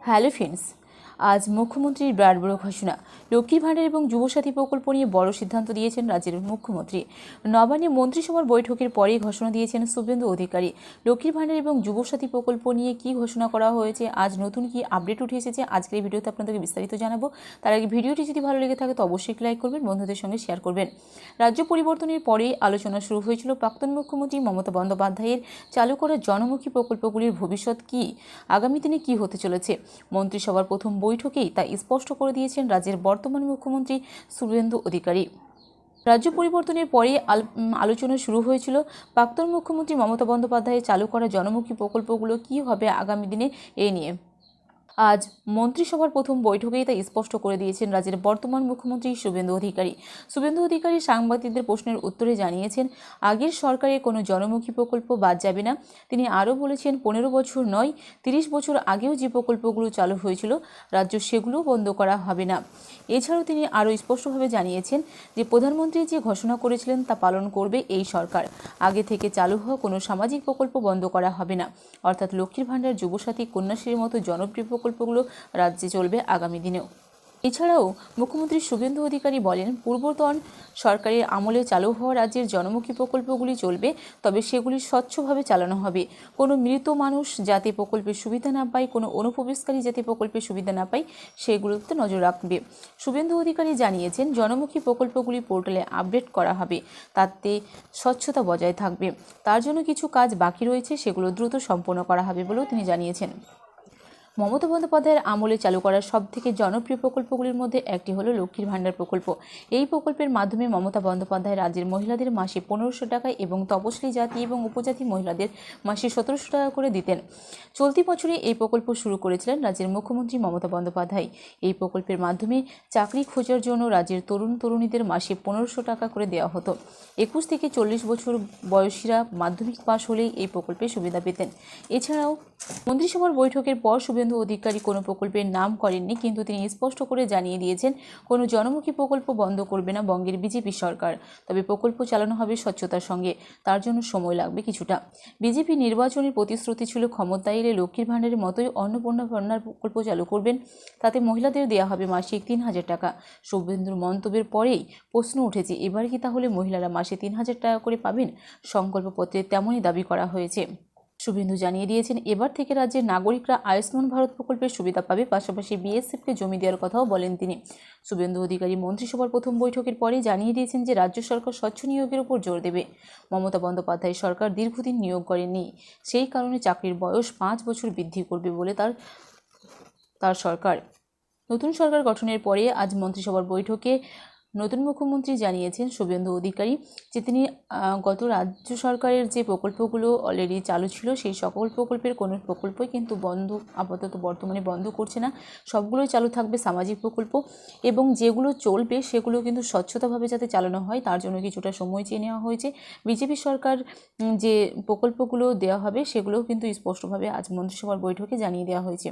Hello friends, আজ মুখ্যমন্ত্রীর বিরাট বড় ঘোষণা। লক্ষ্মীর ভাণ্ডার এবং যুবসাথী প্রকল্প নিয়ে বড় সিদ্ধান্ত দিয়েছেন রাজ্যের মুখ্যমন্ত্রী। নবান্নে মন্ত্রিসভার বৈঠকের পরেই ঘোষণা দিয়েছেন শুভেন্দু অধিকারী। লক্ষ্মীর ভাণ্ডার এবং যুবসাথী প্রকল্প নিয়ে কি ঘোষণা করা হয়েছে, আজ নতুন কি আপডেট উঠে এসেছে, আজকের এই ভিডিওতে আপনাদেরকে বিস্তারিত জানাবো। তার আগে ভিডিওটি যদি ভালো লেগে থাকে তো অবশ্যই লাইক করবেন, বন্ধুদের সঙ্গে শেয়ার করবেন। রাজ্য পরিবর্তনের পরেই আলোচনা শুরু হয়েছিল প্রাক্তন মুখ্যমন্ত্রী মমতা বন্দ্যোপাধ্যায়ের চালু করা জনমুখী প্রকল্পগুলির ভবিষ্যৎ কি, আগামী দিনে কি হতে চলেছে। মন্ত্রিসভার প্রথম বৈঠকেই তা স্পষ্ট করে দিয়েছেন রাজ্যের বর্তমান মুখ্যমন্ত্রী শুভেন্দু অধিকারী। রাজ্য পরিবর্তনের পরেই আলোচনা শুরু হয়েছিল প্রাক্তন মুখ্যমন্ত্রী মমতা বন্দ্যোপাধ্যায়ের চালু করা জনমুখী প্রকল্পগুলো কি হবে আগামী দিনে এই নিয়ে। আজ মন্ত্রিসভার প্রথম বৈঠকেই তা স্পষ্ট করে দিয়েছেন রাজ্যের বর্তমান মুখ্যমন্ত্রী শুভেন্দু অধিকারী। শুভেন্দু অধিকারী সাংবাদিকদের প্রশ্নের উত্তরে জানিয়েছেন, আগের সরকারের কোনো জনমুখী প্রকল্প বাদ যাবে না। তিনি আরও বলেছেন, 15 বছর নয় 30 বছর আগেও যে প্রকল্পগুলো চালু হয়েছিল রাজ্য সেগুলোও বন্ধ করা হবে না। এছাড়াও তিনি আরও স্পষ্টভাবে জানিয়েছেন যে প্রধানমন্ত্রী যে ঘোষণা করেছিলেন তা পালন করবে এই সরকার। আগে থেকে চালু হওয়া কোনো সামাজিক প্রকল্প বন্ধ করা হবে না, অর্থাৎ লক্ষ্মীর ভাণ্ডার, যুবসাথী, কন্যাশ্রীর মতো জনপ্রিয় প্রকল্পগুলো রাজ্যে চলবে আগামী দিনেও। এছাড়াও মুখ্যমন্ত্রী শুভেন্দু অধিকারী বলেন, পূর্বতন সরকারের আমলে চালু হওয়া রাজ্যের জনমুখী প্রকল্পগুলি চলবে, তবে সেগুলি স্বচ্ছভাবে চালানো হবে। কোনো মৃত মানুষ যাতে প্রকল্পের সুবিধা না পায়, কোনো অনুপ্রবেশকারী যাতে প্রকল্পের সুবিধা না পায় সেগুলোতে নজর রাখবে। শুভেন্দু অধিকারী জানিয়েছেন, জনমুখী প্রকল্পগুলি পোর্টালে আপডেট করা হবে, তাতে স্বচ্ছতা বজায় থাকবে। তার জন্য কিছু কাজ বাকি রয়েছে, সেগুলো দ্রুত সম্পন্ন করা হবে বলেও তিনি জানিয়েছেন। মমতা বন্দ্যোপাধ্যায়ের আমলে চালু করা সবথেকে জনপ্রিয় প্রকল্পগুলির মধ্যে একটি হলো লক্ষ্মীর ভাণ্ডার প্রকল্প। এই প্রকল্পের মাধ্যমে মমতা বন্দ্যোপাধ্যায় রাজ্যের মহিলাদের মাসে 1500 টাকা এবং তপশিলি জাতি এবং উপজাতি মহিলাদের মাসে 1700 টাকা করে দিতেন। চলতি বছরে এই প্রকল্প শুরু করেছিলেন রাজ্যের মুখ্যমন্ত্রী মমতা বন্দ্যোপাধ্যায়। এই প্রকল্পের মাধ্যমে চাকরি খোঁজার জন্য রাজ্যের তরুণ তরুণীদের মাসে 1500 টাকা করে দেওয়া হতো। 21 থেকে 40 বছর বয়সীরা মাধ্যমিক পাশ হলেই এই প্রকল্পের সুবিধা পেতেন। এছাড়াও মন্ত্রিসভার বৈঠকের পর শুভেন্দু অধিকারী কোনো প্রকল্পের নাম করেননি, কিন্তু তিনি স্পষ্ট করে জানিয়ে দিয়েছেন, কোনো জনমুখী প্রকল্প বন্ধ করবে না বঙ্গের বিজেপি সরকার, তবে প্রকল্প চালানো হবে স্বচ্ছতার সঙ্গে। তার জন্য সময় লাগবে কিছুটা। বিজেপি নির্বাচনের প্রতিশ্রুতি ছিল ক্ষমতায় এলে লক্ষ্মীর ভাণ্ডারের মতোই অন্নপূর্ণা ভাণ্ডার প্রকল্প চালু করবেন, তাতে মহিলাদের দেওয়া হবে মাসিক 3000 টাকা। শুভেন্দুর মন্তব্যের পরেই প্রশ্ন উঠেছে, এবার কি তাহলে মহিলারা মাসে 3000 টাকা করে পাবেন? সংকল্পপত্রে তেমনই দাবি করা হয়েছে। শুভেন্দু জানিয়ে দিয়েছেন, এবার থেকে রাজ্যের নাগরিকরা আয়ুষ্মান ভারত প্রকল্পের সুবিধা পাবে, পাশাপাশি বিএসএফকে জমি দেওয়ার কথাও বলেন তিনি। শুভেন্দু অধিকারী মন্ত্রিসভার প্রথম বৈঠকের পরে জানিয়ে দিয়েছেন যে রাজ্য সরকার স্বচ্ছ নিয়োগের উপর জোর দেবে। মমতা বন্দ্যোপাধ্যায় সরকার দীর্ঘদিন নিয়োগ করেননি, সেই কারণে চাকরির বয়স 5 বছর বৃদ্ধি করবে বলে তার সরকার। নতুন সরকার গঠনের পরে আজ মন্ত্রিসভার বৈঠকে নতুন মুখ্যমন্ত্রী জানিয়েছেন শুভেন্দু অধিকারী যে তিনি গত রাজ্য সরকারের যে প্রকল্পগুলো অলরেডি চালু ছিল সেই সকল প্রকল্পের কোনো প্রকল্পই কিন্তু আপাতত বর্তমানে বন্ধ করছে না, সবগুলোই চালু থাকবে সামাজিক প্রকল্প, এবং যেগুলো চলবে সেগুলো কিন্তু স্বচ্ছতাভাবে যাতে চালানো হয় তার জন্য কিছুটা সময় চেয়ে নেওয়া হয়েছে। বিজেপি সরকার যে প্রকল্পগুলো দেওয়া হবে সেগুলোও কিন্তু স্পষ্টভাবে আজ মন্ত্রিসভার বৈঠকে জানিয়ে দেওয়া হয়েছে।